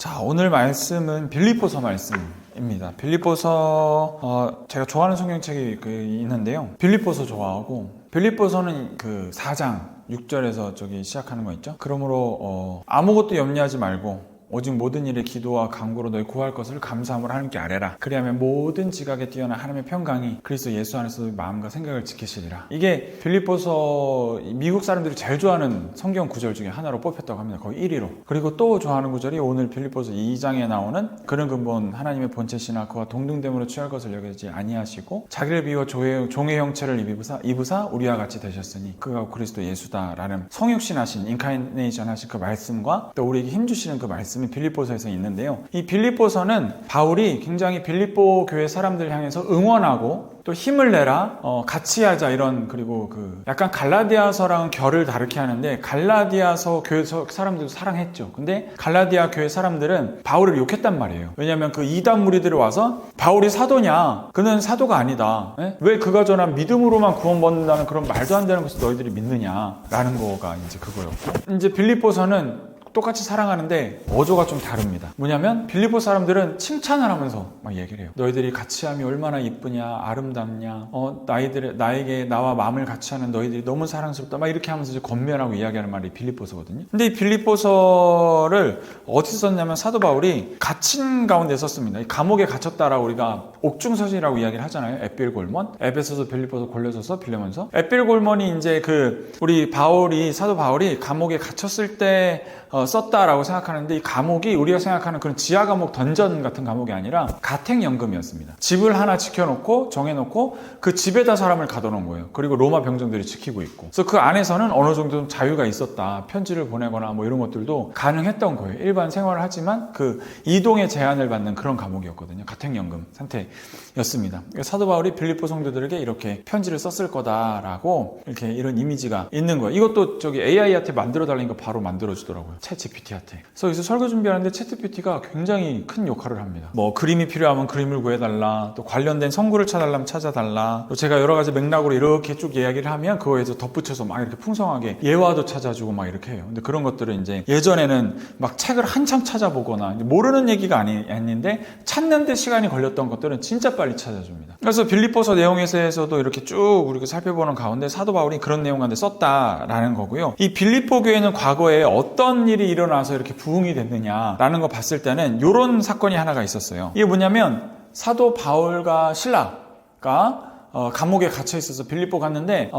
자, 오늘 말씀은 빌립보서 말씀입니다. 빌립보서 제가 좋아하는 성경책이 있는데요. 빌립보서 좋아하고 빌립보서는 그 4장 6절에서 저기 시작하는 거 있죠. 그러므로 아무것도 염려하지 말고 오직 모든 일에 기도와 간구로 너희 구할 것을 감사함으로 하나님께 아뢰라. 그리하면 모든 지각에 뛰어난 하나님의 평강이 그리스도 예수 안에서 마음과 생각을 지키시리라. 이게 빌립보서 미국 사람들이 제일 좋아하는 성경 구절 중에 하나로 뽑혔다고 합니다. 거의 1위로. 그리고 또 좋아하는 구절이 오늘 빌립보서 2장에 나오는 그런 근본 하나님의 본체시나 그와 동등됨으로 취할 것을 여기지 아니하시고 자기를 비워 종의 형체를 입으사 우리와 같이 되셨으니 그가 그리스도 예수다라는 성육신하신 인카네이션 하신 그 말씀과 또 우리에게 힘주시는 그 말씀 빌립보서에서 있는데요. 이 빌립보서는 바울이 굉장히 빌립보 교회 사람들 향해서 응원하고 또 힘을 내라, 같이 하자 이런 그리고 약간 갈라디아서랑 결을 다르게 하는데 갈라디아서 교회 사람들도 사랑했죠. 근데 갈라디아 교회 사람들은 바울을 욕했단 말이에요. 왜냐하면 그 이단 무리들이 와서 바울이 사도냐? 그는 사도가 아니다. 왜 그가 전한 믿음으로만 구원받는다는 그런 말도 안 되는 것을 너희들이 믿느냐라는 거가 이제 그거였고 이제 빌립보서는 똑같이 사랑하는데 어조가 좀 다릅니다. 뭐냐면 빌립보 사람들은 칭찬을 하면서 막 얘기를 해요. 너희들이 같이함이 얼마나 이쁘냐, 아름답냐, 나에게 나와 마음을 같이하는 너희들이 너무 사랑스럽다, 막 이렇게 하면서 이제 권면하고 이야기하는 말이 빌립보서거든요. 근데 이 빌립보서를 어디서 썼냐면 사도 바울이 갇힌 가운데 썼습니다. 감옥에 갇혔다라고 우리가 옥중서신이라고 이야기를 하잖아요. 에필골몬, 에베소서, 빌립보서, 골로새서, 빌레몬서. 에필골몬이 이제 우리 사도 바울이 감옥에 갇혔을 때 썼다라고 생각하는데 이 감옥이 우리가 생각하는 그런 지하 감옥 던전 같은 감옥이 아니라 가택연금이었습니다. 집을 하나 지켜놓고 정해놓고 그 집에다 사람을 가둬놓은 거예요. 그리고 로마 병정들이 지키고 있고 그래서 그 안에서는 어느 정도 자유가 있었다. 편지를 보내거나 뭐 이런 것들도 가능했던 거예요. 일반 생활을 하지만 그 이동의 제한을 받는 그런 감옥이었거든요. 가택연금 상태였습니다. 사도 바울이 빌립보 성도들에게 이렇게 편지를 썼을 거다라고 이렇게 이런 이미지가 있는 거예요. 이것도 저기 AI한테 만들어 달라니까 바로 만들어주더라고요. 챗GPT한테. 그래서 여기서 설교 준비하는데 챗GPT가 굉장히 큰 역할을 합니다. 뭐 그림이 필요하면 그림을 구해달라, 또 관련된 성구를 찾아달라면 찾아달라, 또 제가 여러 가지 맥락으로 이렇게 쭉 이야기를 하면 그거에서 덧붙여서 막 이렇게 풍성하게 예화도 찾아주고 막 이렇게 해요. 근데 그런 것들은 이제 예전에는 막 책을 한참 찾아보거나 모르는 얘기가 아닌데 찾는데 시간이 걸렸던 것들은 진짜 빨리 찾아줍니다. 그래서 빌립보서 내용에서도 이렇게 쭉 우리가 살펴보는 가운데 사도 바울이 그런 내용 가운데 썼다라는 거고요. 이 빌립보 교회는 과거에 어떤 일이 일어나서 이렇게 부흥이 됐느냐라는 거 봤을 때는 이런 사건이 하나가 있었어요. 이게 뭐냐면 사도 바울과 신라가 감옥에 갇혀 있어서 빌립보 갔는데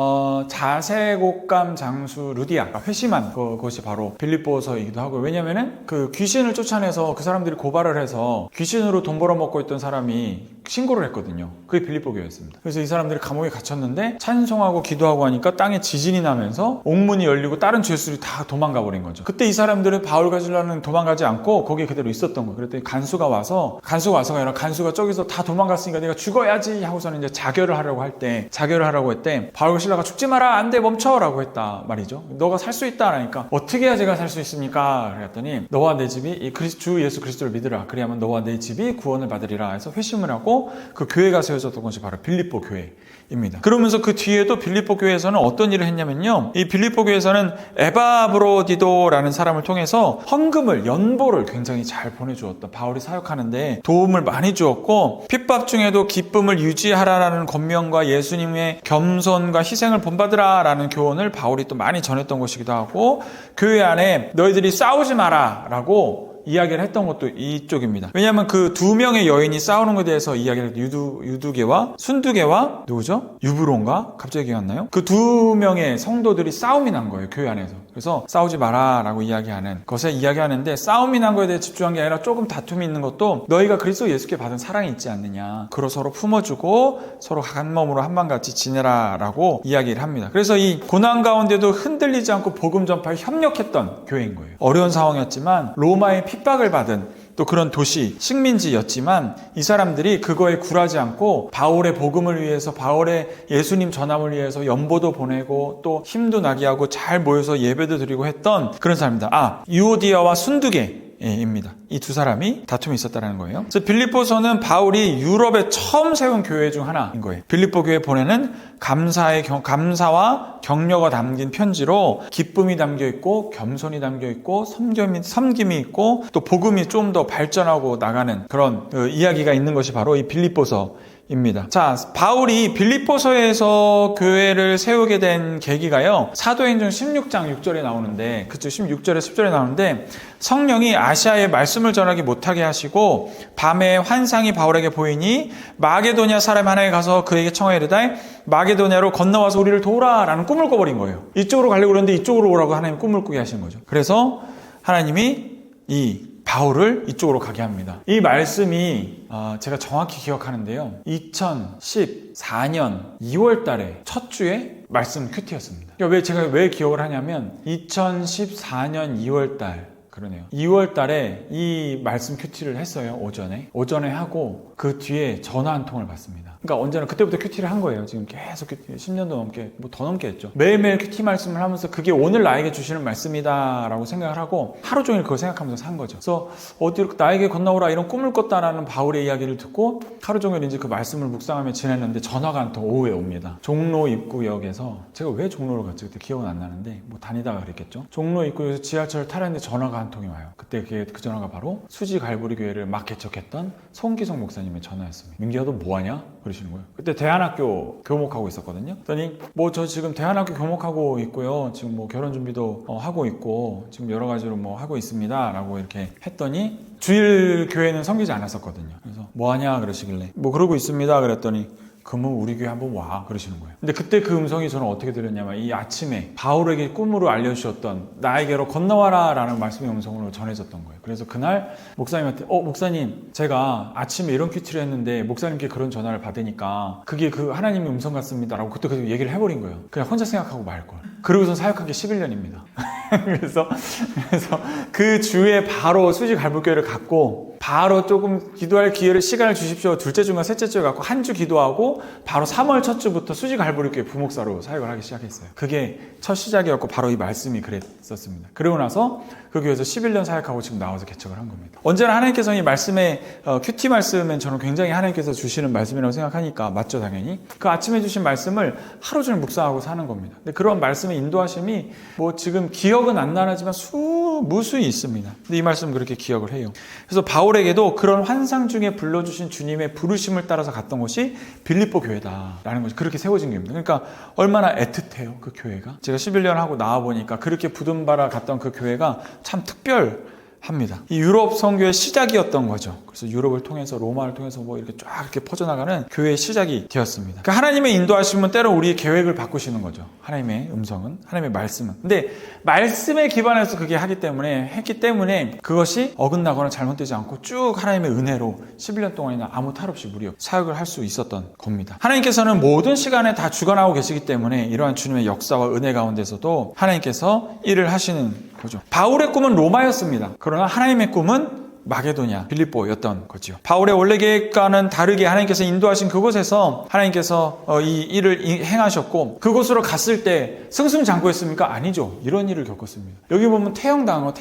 자색옥감 장수 루디아가 회심한 그것이 바로 빌립보서이기도 하고 왜냐면은 그 귀신을 쫓아내서 그 사람들이 고발을 해서 귀신으로 돈 벌어먹고 있던 사람이 신고를 했거든요. 그게 빌립보 교회였습니다. 그래서 이 사람들이 감옥에 갇혔는데 찬송하고 기도하고 하니까 땅에 지진이 나면서 옥문이 열리고 다른 죄수들이 다 도망가 버린 거죠. 그때 이 사람들은 바울과 신라는 도망가지 않고 거기에 그대로 있었던 거예요. 그랬더니 간수가 와서가 아니라 간수가 저기서 다 도망갔으니까 내가 죽어야지 하고서는 이제 자결을 하라고 했대. 바울과 신라가 죽지 마라, 안 돼, 멈춰라고 했다 말이죠. 너가 살 수 있다 하니까 어떻게 해야 제가 살 수 있습니까? 그랬더니 너와 내 집이 주 예수 그리스도를 믿으라. 그리하면 너와 내 집이 구원을 받으리라 해서 회심을 하고 그 교회가 세워졌던 것이 바로 빌립보 교회입니다. 그러면서 그 뒤에도 빌립보 교회에서는 어떤 일을 했냐면요. 이 빌립보 교회에서는 에바브로디도라는 사람을 통해서 헌금을, 연보를 굉장히 잘 보내주었다. 바울이 사역하는데 도움을 많이 주었고 핍박 중에도 기쁨을 유지하라라는 권면과 예수님의 겸손과 희생을 본받으라라는 교훈을 바울이 또 많이 전했던 것이기도 하고 교회 안에 너희들이 싸우지 마라라고 이야기를 했던 것도 이쪽입니다. 왜냐하면 그 두 명의 여인이 싸우는 것에 대해서 이야기를 유두계와 순두계와 누구죠? 유브론가? 갑자기 기억 안 나요? 그 두 명의 성도들이 싸움이 난 거예요. 교회 안에서. 그래서 싸우지 마라 라고 이야기하는데 싸움이 난 거에 대해 집중한 게 아니라 조금 다툼이 있는 것도 너희가 그리스도 예수께 받은 사랑이 있지 않느냐. 그로 서로 품어주고 서로 한 몸으로 한만같이 지내라 라고 이야기를 합니다. 그래서 이 고난 가운데도 흔들리지 않고 복음 전파에 협력했던 교회인 거예요. 어려운 상황이었지만 로마의 핍박을 받은 또 그런 도시, 식민지였지만 이 사람들이 그거에 굴하지 않고 바울의 복음을 위해서 바울의 예수님 전함을 위해서 연보도 보내고 또 힘도 나게 하고 잘 모여서 예배도 드리고 했던 그런 사람입니다. 유오디아와 순두계입니다. 이 두 사람이 다툼이 있었다는 거예요. 그래서 빌립보서는 바울이 유럽에 처음 세운 교회 중 하나인 거예요. 빌립보 교회 보내는 감사와 격려가 담긴 편지로 기쁨이 담겨 있고 겸손이 담겨 있고 섬김이 있고 또 복음이 좀 더 발전하고 나가는 그런 이야기가 있는 것이 바로 이 빌립보서입니다. 자, 바울이 빌립보서에서 교회를 세우게 된 계기가요. 사도행전 16장 6절에 나오는데, 그쵸, 16절에 10절에 나오는데, 성령이 아시아에 말씀을 전하기 못하게 하시고 밤에 환상이 바울에게 보이니 마게도냐 사람 하나에 가서 그에게 청하여 이르되 마게도냐로 건너와서 우리를 도우라라는 꿈을 꿔버린 거예요. 이쪽으로 가려고 그러는데 이쪽으로 오라고 하나님 꿈을 꾸게 하신 거죠. 그래서 하나님이 이 바울을 이쪽으로 가게 합니다. 이 말씀이 제가 정확히 기억하는데요. 2014년 2월 달에 첫 주에 말씀 큐티였습니다. 그러니까 제가 왜 기억을 하냐면 2014년 2월 달 그러네요. 2월 달에 이 말씀 큐티를 했어요. 오전에 하고 그 뒤에 전화 한 통을 받습니다. 그러니까 언제나 그때부터 큐티를 한 거예요. 지금 계속 큐티 10년도 넘게 뭐 더 넘게 했죠. 매일매일 큐티 말씀을 하면서 그게 오늘 나에게 주시는 말씀이다 라고 생각을 하고 하루 종일 그걸 생각하면서 산 거죠. 그래서 어디로 나에게 건너오라 이런 꿈을 꿨다라는 바울의 이야기를 듣고 하루 종일 이제 그 말씀을 묵상하며 지냈는데 전화가 한 통 오후에 옵니다. 종로 입구역에서 제가 왜 종로로 갔지 그때 기억은 안 나는데 뭐 다니다가 그랬겠죠. 종로 입구에서 지하철을 타려는데 전화가 한 통이 와요. 그때 그 전화가 바로 수지 갈보리 교회를 막 개척했던 송기성 목사님의 전화였습니다. 민기야 너 뭐하냐? 그러시는 거예요. 그때 대안학교 교목하고 있었거든요. 그랬더니 뭐 저 지금 대안학교 교목하고 있고요. 지금 뭐 결혼 준비도 하고 있고 지금 여러 가지로 뭐 하고 있습니다. 라고 이렇게 했더니 주일 교회는 섬기지 않았었거든요. 그래서 뭐하냐 그러시길래 뭐 그러고 있습니다. 그랬더니 그러면 우리 교회 한번 와 그러시는 거예요. 근데 그때 그 음성이 저는 어떻게 들렸냐면 이 아침에 바울에게 꿈으로 알려주셨던 나에게로 건너와라 라는 말씀의 음성으로 전해졌던 거예요. 그래서 그날 목사님한테 목사님 제가 아침에 이런 큐티를 했는데 목사님께 그런 전화를 받으니까 그게 그 하나님의 음성 같습니다 라고 그때 그 얘기를 해버린 거예요. 그냥 혼자 생각하고 말걸. 그러고서 사역한 게 11년입니다. 그래서 그 주에 바로 수지 갈불교회를 갔고 바로 조금 기도할 시간을 주십시오. 둘째 주인가 셋째 주에 갖고 한 주 기도하고 바로 3월 첫 주부터 수지 갈보리교회 부목사로 사역을 하기 시작했어요. 그게 첫 시작이었고 바로 이 말씀이 그랬었습니다. 그러고 나서 그 교회에서 11년 사역하고 지금 나와서 개척을 한 겁니다. 언제나 하나님께서 이 말씀에 큐티 말씀은 저는 굉장히 하나님께서 주시는 말씀이라고 생각하니까 맞죠 당연히. 그 아침에 주신 말씀을 하루 종일 묵상하고 사는 겁니다. 근데 그런 말씀의 인도하심이 뭐 지금 기억은 안 나지만 무수히 있습니다. 근데 이 말씀은 그렇게 기억을 해요. 그래서 바울에게도 그런 환상 중에 불러주신 주님의 부르심을 따라서 갔던 곳이 빌립보 교회다라는 것이 그렇게 세워진 겁니다. 그러니까 얼마나 애틋해요 그 교회가. 제가 11년 하고 나와보니까 그렇게 부름 받아 갔던 그 교회가 참 특별합니다. 이 유럽 선교의 시작이었던 거죠. 그래서 유럽을 통해서 로마를 통해서 뭐 이렇게 쫙 이렇게 퍼져나가는 교회의 시작이 되었습니다. 그러니까 하나님의 인도하심은 때로 우리의 계획을 바꾸시는 거죠. 하나님의 음성은, 하나님의 말씀은. 근데 말씀에 기반해서 그게 했기 때문에 그것이 어긋나거나 잘못되지 않고 쭉 하나님의 은혜로 11년 동안이나 아무 탈 없이 무려 사역을 할 수 있었던 겁니다. 하나님께서는 모든 시간에 다 주관하고 계시기 때문에 이러한 주님의 역사와 은혜 가운데서도 하나님께서 일을 하시는 거죠. 바울의 꿈은 로마였습니다. 그러나 하나님의 꿈은 마게도냐, 빌립보였던 거죠. 바울의 원래 계획과는 다르게 하나님께서 인도하신 그곳에서 하나님께서 이 일을 행하셨고 그곳으로 갔을 때 승승장구했습니까? 아니죠. 이런 일을 겪었습니다. 여기 보면 태형당하고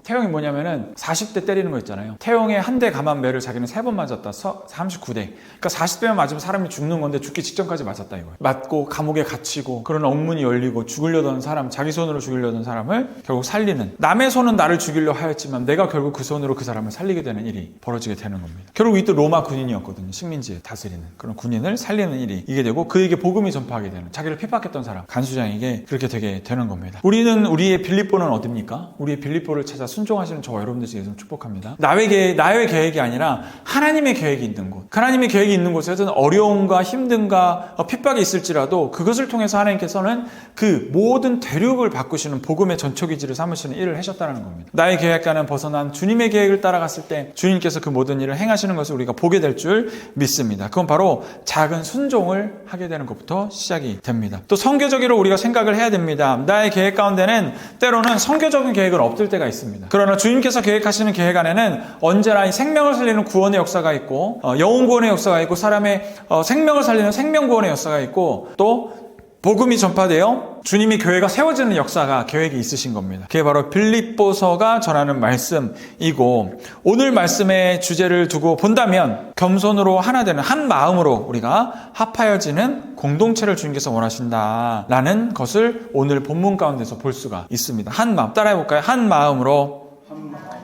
태형이 뭐냐면은 40대 때리는 거 있잖아요. 태형에 한 대 감한 매를 자기는 3번 맞았다. 39대. 그러니까 40대만 맞으면 사람이 죽는 건데 죽기 직전까지 맞았다 이거예요. 맞고 감옥에 갇히고 그런 엉문이 열리고 죽으려던 사람, 자기 손으로 죽이려던 사람을 결국 살리는. 남의 손은 나를 죽이려 하였지만 내가 결국 그 손으로 그 사람을 살리게 되는 일이 벌어지게 되는 겁니다. 결국 이때 로마 군인이었거든요. 식민지에 다스리는 그런 군인을 살리는 일이 이게 되고 그에게 복음이 전파하게 되는 자기를 핍박했던 사람 간수장에게 그렇게 되게 되는 겁니다. 우리의 빌립보는 어딥니까? 우리의 빌립보를 찾아 순종하시는 저와 여러분들 중에 좀 축복합니다. 나의 계획이 아니라 하나님의 계획이 있는 곳. 하나님의 계획이 있는 곳에서는 어려움과 힘듦과 핍박이 있을지라도 그것을 통해서 하나님께서는 그 모든 대륙을 바꾸시는 복음의 전초기지를 삼으시는 일을 하셨다는 겁니다. 나의 계획과는 벗어난 주님의 계획을 따라갔을 때 주님께서 그 모든 일을 행하시는 것을 우리가 보게 될 줄 믿습니다. 그건 바로 작은 순종을 하게 되는 것부터 시작이 됩니다. 또 선교적으로 우리가 생각을 해야 됩니다. 나의 계획 가운데는 때로는 선교적인 계획은 없을 때가 있습니다. 그러나 주님께서 계획하시는 계획 안에는 언제나 생명을 살리는 구원의 역사가 있고 영혼 구원의 역사가 있고 사람의 생명을 살리는 생명 구원의 역사가 있고 또 복음이 전파되어 주님이 교회가 세워지는 역사가 계획이 있으신 겁니다. 그게 바로 빌립보서가 전하는 말씀이고, 오늘 말씀의 주제를 두고 본다면 겸손으로 하나 되는 한 마음으로 우리가 합하여지는 공동체를 주님께서 원하신다라는 것을 오늘 본문 가운데서 볼 수가 있습니다. 한 마음, 따라해볼까요? 한 마음으로,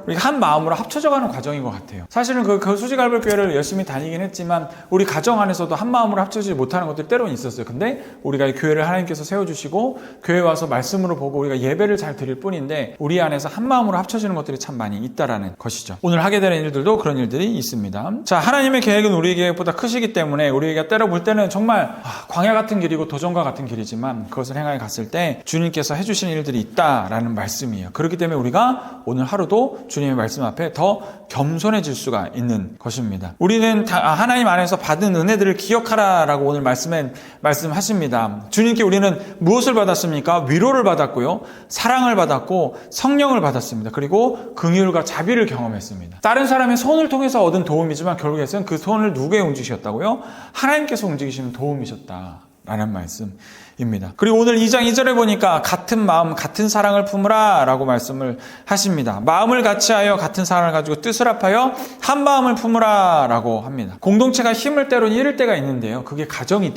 우리가 한 마음으로 합쳐져가는 과정인 것 같아요. 사실은 그 수지갈보교회를 열심히 다니긴 했지만 우리 가정 안에서도 한 마음으로 합쳐지지 못하는 것들이 때로는 있었어요. 근데 우리가 이 교회를 하나님께서 세워주시고 교회 와서 말씀으로 보고 우리가 예배를 잘 드릴 뿐인데 우리 안에서 한 마음으로 합쳐지는 것들이 참 많이 있다라는 것이죠. 오늘 하게 되는 일들도 그런 일들이 있습니다. 자, 하나님의 계획은 우리 계획보다 크시기 때문에 우리가 때려 볼 때는 정말 광야 같은 길이고 도전과 같은 길이지만 그것을 행하여 갔을 때 주님께서 해주시는 일들이 있다라는 말씀이에요. 그렇기 때문에 우리가 오늘 하루도 주님의 말씀 앞에 더 겸손해질 수가 있는 것입니다. 우리는 하나님 안에서 받은 은혜들을 기억하라라고 오늘 말씀하십니다. 주님께 우리는 무엇을 받았습니까? 위로를 받았고요, 사랑을 받았고 성령을 받았습니다. 그리고 긍휼과 자비를 경험했습니다. 다른 사람의 손을 통해서 얻은 도움이지만 결국에는 그 손을 누구에 움직이셨다고요? 하나님께서 움직이시는 도움이셨다라는 말씀입니다. 그리고 오늘 2장 2절에 보니까 같은 마음 같은 사랑을 품으라 라고 말씀을 하십니다. 마음을 같이하여 같은 사랑을 가지고 뜻을 합하여 한 마음을 품으라 라고 합니다. 공동체가 힘을 때로는 잃을 때가 있는데요, 그게 가정이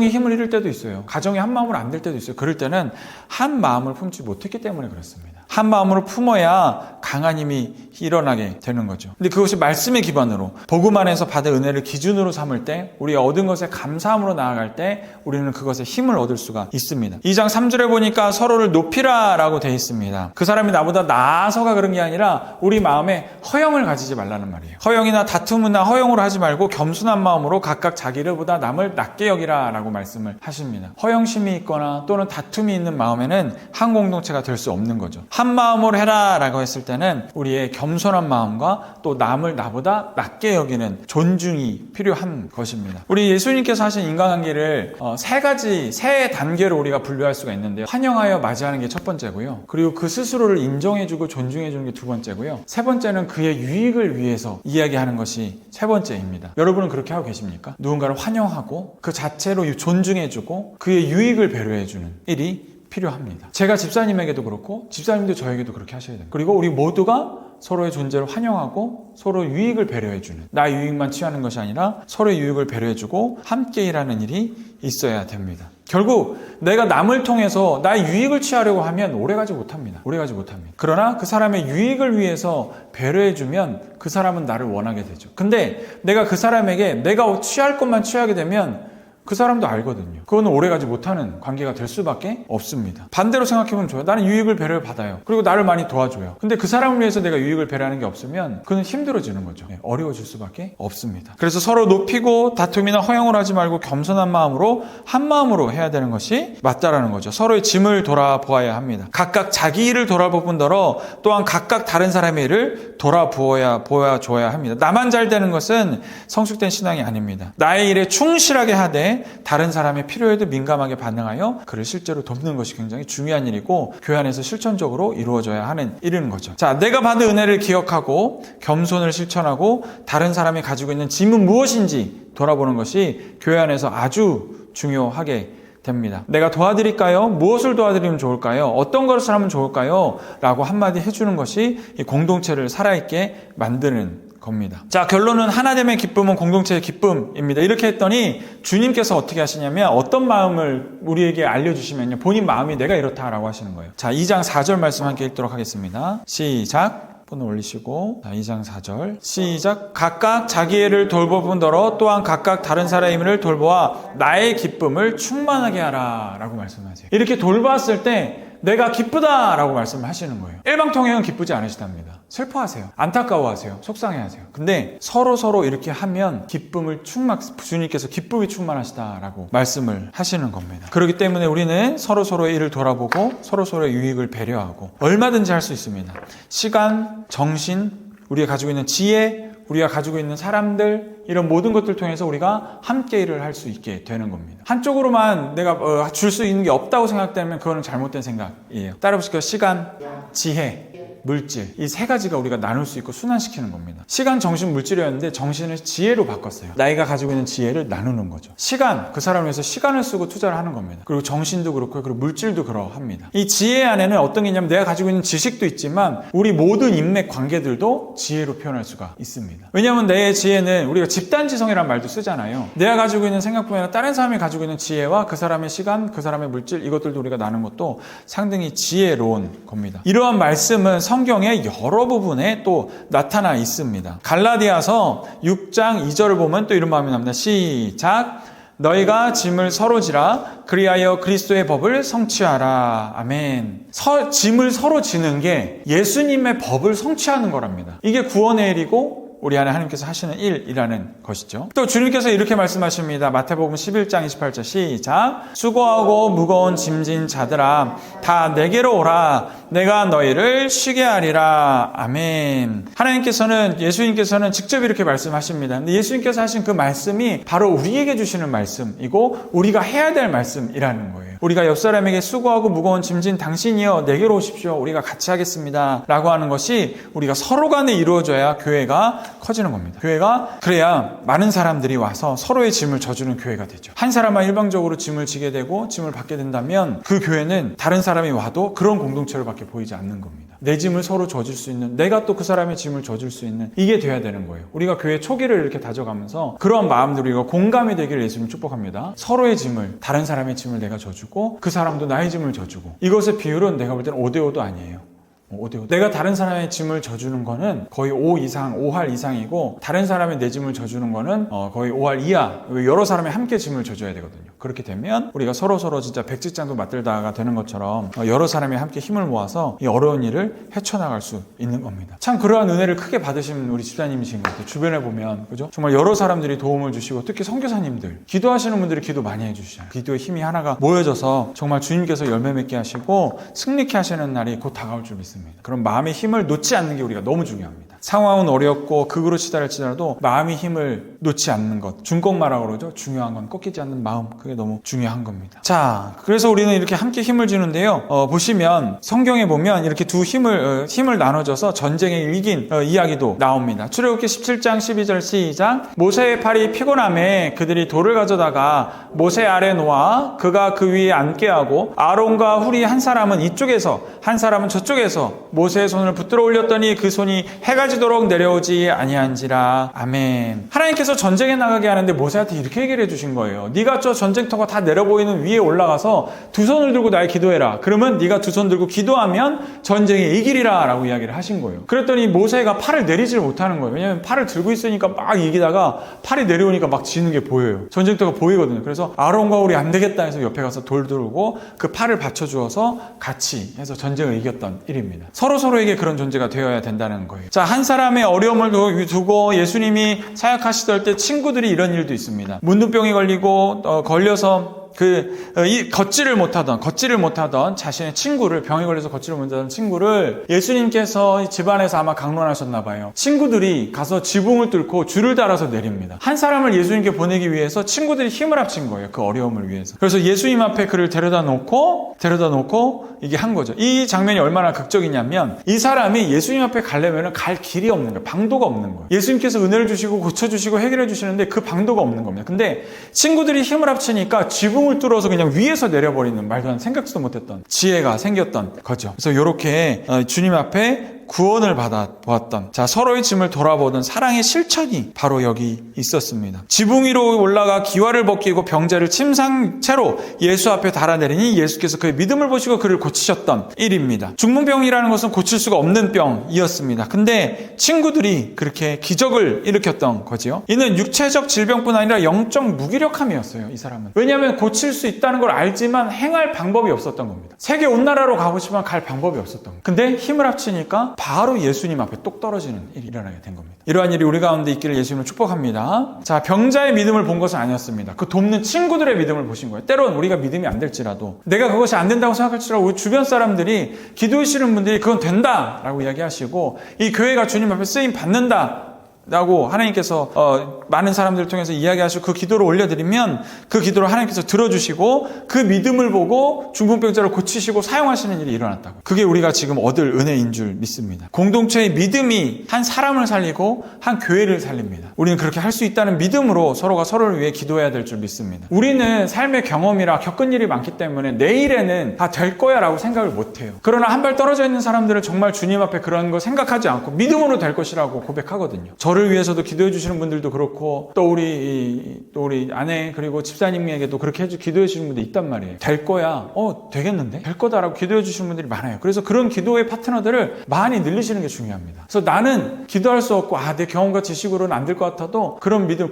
힘을 잃을 때도 있어요. 가정이 한 마음으로 안 될 때도 있어요. 그럴 때는 한 마음을 품지 못했기 때문에 그렇습니다. 한 마음으로 품어야 강한 힘이 일어나게 되는 거죠. 근데 그것이 말씀의 기반으로 복음 안에서 받은 은혜를 기준으로 삼을 때, 우리가 얻은 것에 감사함으로 나아갈 때 우리는 그것에 힘을 얻을 수가 있습니다. 2장 3절에 보니까 서로를 높이라 라고 되어 있습니다. 그 사람이 나보다 나아서가 그런 게 아니라 우리 마음에 허영을 가지지 말라는 말이에요. 허영이나 다툼이나 허영으로 하지 말고 겸손한 마음으로 각각 자기보다 남을 낮게 여기라 라고 말씀을 하십니다. 허영심이 있거나 또는 다툼이 있는 마음에는 한 공동체가 될 수 없는 거죠. 한 마음으로 해라 라고 했을 때는 우리의 겸손한 마음과 또 남을 나보다 낮게 여기는 존중이 필요한 것입니다. 우리 예수님께서 하신 인간관계를 세 단계로 우리가 분류할 수가 있는데요, 환영하여 맞이하는 게 첫 번째고요, 그리고 그 스스로를 인정해주고 존중해주는 게 두 번째고요, 세 번째는 그의 유익을 위해서 이야기하는 것이 세 번째입니다. 여러분은 그렇게 하고 계십니까? 누군가를 환영하고 그 자체로 존중해주고 그의 유익을 배려해주는 일이 필요합니다. 제가 집사님에게도 그렇고 집사님도 저에게도 그렇게 하셔야 됩니다. 그리고 우리 모두가 서로의 존재를 환영하고 서로 유익을 배려해주는, 나 유익만 취하는 것이 아니라 서로의 유익을 배려해주고 함께 일하는 일이 있어야 됩니다. 결국 내가 남을 통해서 나의 유익을 취하려고 하면 오래가지 못합니다. 그러나 그 사람의 유익을 위해서 배려해주면 그 사람은 나를 원하게 되죠. 근데 내가 그 사람에게 내가 취할 것만 취하게 되면 그 사람도 알거든요. 그거는 오래가지 못하는 관계가 될 수밖에 없습니다. 반대로 생각해보면 좋아요. 나는 유익을 배려받아요. 그리고 나를 많이 도와줘요. 근데 그 사람을 위해서 내가 유익을 배려하는 게 없으면 그는 힘들어지는 거죠. 어려워질 수밖에 없습니다. 그래서 서로 높이고 다툼이나 허영을 하지 말고 겸손한 마음으로 한 마음으로 해야 되는 것이 맞다라는 거죠. 서로의 짐을 돌아보아야 합니다. 각각 자기 일을 돌아볼 뿐더러 또한 각각 다른 사람의 일을 보여줘야 합니다. 나만 잘 되는 것은 성숙된 신앙이 아닙니다. 나의 일에 충실하게 하되 다른 사람의 필요에도 민감하게 반응하여 그를 실제로 돕는 것이 굉장히 중요한 일이고 교회 안에서 실천적으로 이루어져야 하는 일인 거죠. 자, 내가 받은 은혜를 기억하고 겸손을 실천하고 다른 사람이 가지고 있는 짐은 무엇인지 돌아보는 것이 교회 안에서 아주 중요하게 됩니다. 내가 도와드릴까요? 무엇을 도와드리면 좋을까요? 어떤 것을 하면 좋을까요? 라고 한마디 해주는 것이 이 공동체를 살아있게 만드는 겁니다. 자, 결론은 하나됨의 기쁨은 공동체의 기쁨입니다. 이렇게 했더니 주님께서 어떻게 하시냐면 어떤 마음을 우리에게 알려주시면요, 본인 마음이 내가 이렇다라고 하시는 거예요. 자, 2장 4절 말씀 함께 읽도록 하겠습니다. 시작. 손을 올리시고, 자, 2장 4절 시작. 각각 자기의 일을 돌보분더러 또한 각각 다른 사람의 일을 돌보아 나의 기쁨을 충만하게 하라 라고 말씀하세요. 이렇게 돌봤을 때 내가 기쁘다라고 말씀을 하시는 거예요. 일방통행은 기쁘지 않으시답니다. 슬퍼하세요. 안타까워하세요. 속상해하세요. 근데 서로 이렇게 하면 주님께서 기쁨이 충만하시다라고 말씀을 하시는 겁니다. 그렇기 때문에 우리는 서로의 일을 돌아보고 서로의 유익을 배려하고 얼마든지 할 수 있습니다. 시간, 정신, 우리가 가지고 있는 지혜, 우리가 가지고 있는 사람들, 이런 모든 것들 통해서 우리가 함께 일을 할 수 있게 되는 겁니다. 한쪽으로만 내가 줄 수 있는 게 없다고 생각되면 그거는 잘못된 생각이에요. 따라보실게요. 시간, 지혜, 물질, 이 세 가지가 우리가 나눌 수 있고 순환시키는 겁니다. 시간, 정신, 물질이었는데 정신을 지혜로 바꿨어요. 나이가 가지고 있는 지혜를 나누는 거죠. 시간, 그 사람을 위해서 시간을 쓰고 투자를 하는 겁니다. 그리고 정신도 그렇고 그리고 물질도 그러합니다. 이 지혜 안에는 어떤 게 있냐면 내가 가지고 있는 지식도 있지만 우리 모든 인맥 관계들도 지혜로 표현할 수가 있습니다. 왜냐하면 내 지혜는 우리가 집단지성이라는 말도 쓰잖아요. 내가 가지고 있는 생각뿐만 아니라 다른 사람이 가지고 있는 지혜와 그 사람의 시간, 그 사람의 물질, 이것들도 우리가 나눈 것도 상당히 지혜로운 겁니다. 이러한 말씀은 성경의 여러 부분에 또 나타나 있습니다. 갈라디아서 6장 2절을 보면 또 이런 마음이 납니다. 시작! 너희가 짐을 서로 지라 그리하여 그리스도의 법을 성취하라. 아멘. 짐을 서로 지는 게 예수님의 법을 성취하는 거랍니다. 이게 구원의 일이고 우리 안에 하나님께서 하시는 일이라는 것이죠. 또 주님께서 이렇게 말씀하십니다. 마태복음 11장 28절 시작. 수고하고 무거운 짐진 자들아 다 내게로 오라. 내가 너희를 쉬게 하리라. 아멘. 예수님께서는 직접 이렇게 말씀하십니다. 근데 예수님께서 하신 그 말씀이 바로 우리에게 주시는 말씀이고 우리가 해야 될 말씀이라는 거예요. 우리가 옆 사람에게 수고하고 무거운 짐진 당신이여 내게로 오십시오. 우리가 같이 하겠습니다. 라고 하는 것이 우리가 서로 간에 이루어져야 교회가 커지는 겁니다. 교회가 그래야 많은 사람들이 와서 서로의 짐을 져주는 교회가 되죠. 한 사람만 일방적으로 짐을 지게 되고 짐을 받게 된다면 그 교회는 다른 사람이 와도 그런 공동체로밖에 보이지 않는 겁니다. 내 짐을 서로 져줄 수 있는, 내가 또 그 사람의 짐을 져줄 수 있는, 이게 돼야 되는 거예요. 우리가 교회 초기를 이렇게 다져가면서 그런 마음들이 우리가 공감이 되기를 예수님 축복합니다. 서로의 짐을, 다른 사람의 짐을 내가 져주고 그 사람도 나의 짐을 져주고, 이것의 비율은 내가 볼 때는 5대5도 아니에요. 5대5. 내가 다른 사람의 짐을 져주는 거는 거의 5할 이상이고 다른 사람의 내 짐을 져주는 거는 거의 5할 이하. 여러 사람이 함께 짐을 져줘야 되거든요. 그렇게 되면 우리가 서로 진짜 백지장도 맞들다가 되는 것처럼 여러 사람이 함께 힘을 모아서 이 어려운 일을 헤쳐나갈 수 있는 겁니다. 참 그러한 은혜를 크게 받으신 우리 집사님이신 것 같아요. 주변에 보면 그죠? 정말 여러 사람들이 도움을 주시고 특히 선교사님들, 기도하시는 분들이 기도 많이 해주시잖아요. 기도의 힘이 하나가 모여져서 정말 주님께서 열매 맺게 하시고 승리케 하시는 날이 곧 다가올 줄 믿습니다. 그런 마음의 힘을 놓지 않는 게 우리가 너무 중요합니다. 상황은 어렵고 극으로 치달을지라도 마음의 힘을 놓지 않는 것. 중꺾마라고 그러죠. 중요한 건 꺾이지 않는 마음. 그게 너무 중요한 겁니다. 자, 그래서 우리는 이렇게 함께 힘을 주는데요. 보시면 성경에 보면 이렇게 두 힘을 나눠줘서 전쟁에 이긴 이야기도 나옵니다. 출애굽기 17장 12절 시작. 모세의 팔이 피곤함에 그들이 돌을 가져다가 모세 아래 놓아 그가 그 위에 앉게 하고 아론과 훌이 한 사람은 이쪽에서 한 사람은 저쪽에서 모세의 손을 붙들어 올렸더니 그 손이 해가 지도록 내려오지 아니한지라. 아멘. 하나님께서 전쟁에 나가게 하는데 모세한테 이렇게 얘기를 해주신 거예요. 네가 저 전쟁터가 다 내려보이는 위에 올라가서 두 손을 들고 날 기도해라. 그러면 네가 두 손 들고 기도하면 전쟁에 이기리라 라고 이야기를 하신 거예요. 그랬더니 모세가 팔을 내리질 못하는 거예요. 왜냐하면 팔을 들고 있으니까 막 이기다가 팔이 내려오니까 막 지는 게 보여요. 전쟁터가 보이거든요. 그래서 아론과 우리 안 되겠다 해서 옆에 가서 돌 들고 그 팔을 받쳐주어서 같이 해서 전쟁을 이겼던 일입니다. 서로에게 그런 존재가 되어야 된다는 거예요. 자, 한 사람의 어려움을 두고 예수님이 사역하시던 때 친구들이 이런 일도 있습니다. 문둥병이 걸려서 걷지를 못하던 자신의 친구를, 병에 걸려서 걷지를 못하던 친구를 예수님께서 집안에서 아마 강론하셨나 봐요. 친구들이 가서 지붕을 뚫고 줄을 달아서 내립니다. 한 사람을 예수님께 보내기 위해서 친구들이 힘을 합친 거예요. 그 어려움을 위해서. 그래서 예수님 앞에 그를 데려다 놓고 이게 한 거죠. 이 장면이 얼마나 극적이냐면 이 사람이 예수님 앞에 가려면 갈 길이 없는 거예요. 방도가 없는 거예요. 예수님께서 은혜를 주시고 고쳐주시고 해결해 주시는데 그 방도가 없는 겁니다. 근데 친구들이 힘을 합치니까 지붕을 뚫어서 그냥 위에서 내려버리는, 말도 안 생각지도 못했던 지혜가 생겼던 거죠. 그래서 이렇게 주님 앞에 구원을 받아보았던, 자, 서로의 짐을 돌아보던 사랑의 실천이 바로 여기 있었습니다. 지붕 위로 올라가 기와를 벗기고 병자를 침상채로 예수 앞에 달아내리니 예수께서 그의 믿음을 보시고 그를 고치셨던 일입니다. 중풍병이라는 것은 고칠 수가 없는 병이었습니다. 근데 친구들이 그렇게 기적을 일으켰던 거지요. 이는 육체적 질병뿐 아니라 영적 무기력함이었어요. 이 사람은. 왜냐하면 고칠 수 있다는 걸 알지만 행할 방법이 없었던 겁니다. 세계 온 나라로 가고 싶으면 갈 방법이 없었던 겁니다. 근데 힘을 합치니까 바로 예수님 앞에 똑 떨어지는 일이 일어나게 된 겁니다. 이러한 일이 우리 가운데 있기를 예수님을 축복합니다. 자, 병자의 믿음을 본 것은 아니었습니다. 그 돕는 친구들의 믿음을 보신 거예요. 때론 우리가 믿음이 안 될지라도, 내가 그것이 안 된다고 생각할지라도 우리 주변 사람들이, 기도하시는 분들이 그건 된다라고 이야기하시고 이 교회가 주님 앞에 쓰임 받는다 라고 하나님께서 많은 사람들을 통해서 이야기하시고 그 기도를 올려드리면 그 기도를 하나님께서 들어주시고 그 믿음을 보고 중풍병자를 고치시고 사용하시는 일이 일어났다고. 그게 우리가 지금 얻을 은혜인 줄 믿습니다. 공동체의 믿음이 한 사람을 살리고 한 교회를 살립니다. 우리는 그렇게 할 수 있다는 믿음으로 서로가 서로를 위해 기도해야 될 줄 믿습니다. 우리는 삶의 경험이라 겪은 일이 많기 때문에 내일에는 다 될 거야 라고 생각을 못해요. 그러나 한 발 떨어져 있는 사람들은 정말 주님 앞에 그런 거 생각하지 않고 믿음으로 될 것이라고 고백하거든요. 저를 위해서도 기도해 주시는 분들도 그렇고 또 우리 아내 그리고 집사님에게도 그렇게 기도해 주시는 분들이 있단 말이에요. 될 거야. 되겠는데? 될 거다라고 기도해 주시는 분들이 많아요. 그래서 그런 기도의 파트너들을 많이 늘리시는 게 중요합니다. 그래서 나는 기도할 수 없고 내 경험과 지식으로는 안 될 것 같아도 그런 믿음,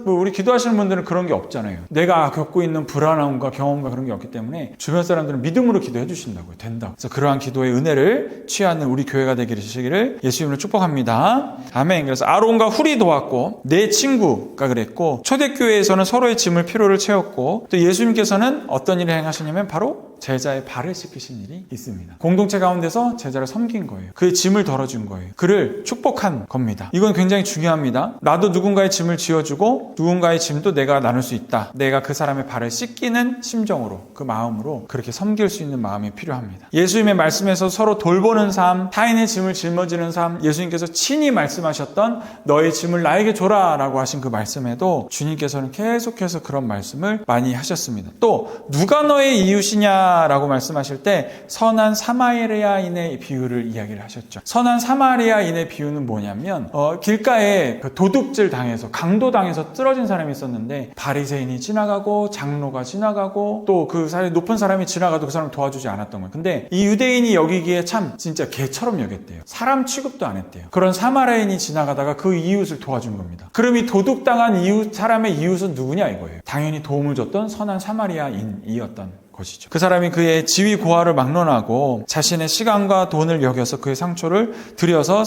우리 기도하시는 분들은 그런 게 없잖아요. 내가 겪고 있는 불안함과 경험과 그런 게 없기 때문에 주변 사람들은 믿음으로 기도해 주신다고요. 된다고. 그래서 그러한 기도의 은혜를 취하는 우리 교회가 되기를 예수 이름으로 축복합니다. 아멘. 그래서 아론과 훌이 도왔고 내 친구가 그랬고 초대교회에서는 서로의 짐을 피로를 채웠고 또 예수님께서는 어떤 일을 행하시냐면 바로 제자의 발을 씻기신 일이 있습니다. 공동체 가운데서 제자를 섬긴 거예요. 그의 짐을 덜어준 거예요. 그를 축복한 겁니다. 이건 굉장히 중요합니다. 나도 누군가의 짐을 지어주고 누군가의 짐도 내가 나눌 수 있다. 내가 그 사람의 발을 씻기는 심정으로 그 마음으로 그렇게 섬길 수 있는 마음이 필요합니다. 예수님의 말씀에서 서로 돌보는 삶, 타인의 짐을 짊어지는 삶, 예수님께서 친히 말씀하셨던 너의 짐을 나에게 줘라 라고 하신 그 말씀에도 주님께서는 계속해서 그런 말씀을 많이 하셨습니다. 또 누가 너의 이웃이냐 라고 말씀하실 때 선한 사마리아인의 비유를 이야기를 하셨죠. 선한 사마리아인의 비유는 뭐냐면 길가에 그 도둑질 당해서 강도당해서 쓰러진 사람이 있었는데 바리새인이 지나가고 장로가 지나가고 또 그 높은 사람이 지나가도 그 사람을 도와주지 않았던 거예요. 근데 이 유대인이 여기기에 참 진짜 개처럼 여겼대요. 사람 취급도 안 했대요. 그런 사마리아인이 지나가다가 그 이웃을 도와준 겁니다. 그럼 이 도둑당한 사람의 이웃은 누구냐 이거예요. 당연히 도움을 줬던 선한 사마리아인이었던 것이죠. 그 사람이 그의 지위 고하를 막론하고 자신의 시간과 돈을 여겨서 그의 상처를 들여서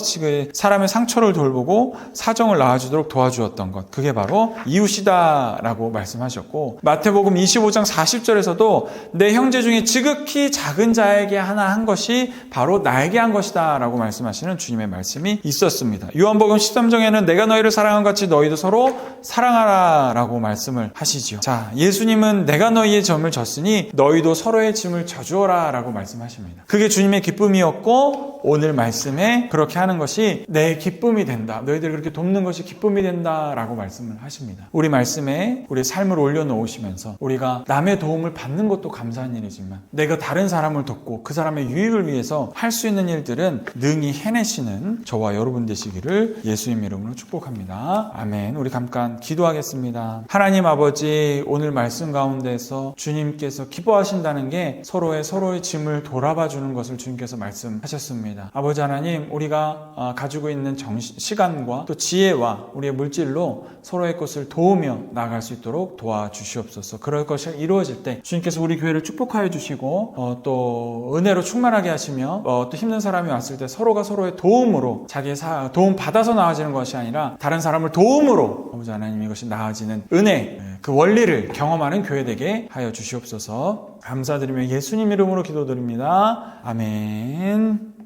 사람의 상처를 돌보고 사정을 나아주도록 도와주었던 것. 그게 바로 이웃이다라고 말씀하셨고 마태복음 25장 40절에서도 내 형제 중에 지극히 작은 자에게 하나 한 것이 바로 나에게 한 것이다 라고 말씀하시는 주님의 말씀이 있었습니다. 요한복음 13장에는 내가 너희를 사랑한 것 같이 너희도 서로 사랑하라 라고 말씀을 하시죠. 자, 예수님은 내가 너희의 점을 졌으니 너희도 서로의 짐을 져주어라 라고 말씀하십니다. 그게 주님의 기쁨이었고 오늘 말씀에 그렇게 하는 것이 내 기쁨이 된다. 너희들 그렇게 돕는 것이 기쁨이 된다 라고 말씀을 하십니다. 우리 말씀에 우리의 삶을 올려놓으시면서 우리가 남의 도움을 받는 것도 감사한 일이지만 내가 다른 사람을 돕고 그 사람의 유익을 위해서 할 수 있는 일들은 능히 해내시는 저와 여러분 되시기를 예수님 이름으로 축복합니다. 아멘. 우리 잠깐 기도하겠습니다. 하나님 아버지, 오늘 말씀 가운데서 주님께서 기뻐하신다는 게 서로의 짐을 돌아봐 주는 것을 주님께서 말씀하셨습니다. 아버지 하나님, 우리가 가지고 있는 시간과 또 지혜와 우리의 물질로 서로의 것을 도우며 나아갈 수 있도록 도와주시옵소서. 그럴 것이 이루어질 때 주님께서 우리 교회를 축복하여 주시고 또 은혜로 충만하게 하시며 또 힘든 사람이 왔을 때 서로가 서로의 도움으로 자기의 도움 받아서 나아지는 것이 아니라 다른 사람을 도움으로 아버지 하나님 이것이 나아지는 은혜, 그 원리를 경험하는 교회 되게 하여 주시옵소서. 감사드리며 예수님 이름으로 기도드립니다. 아멘.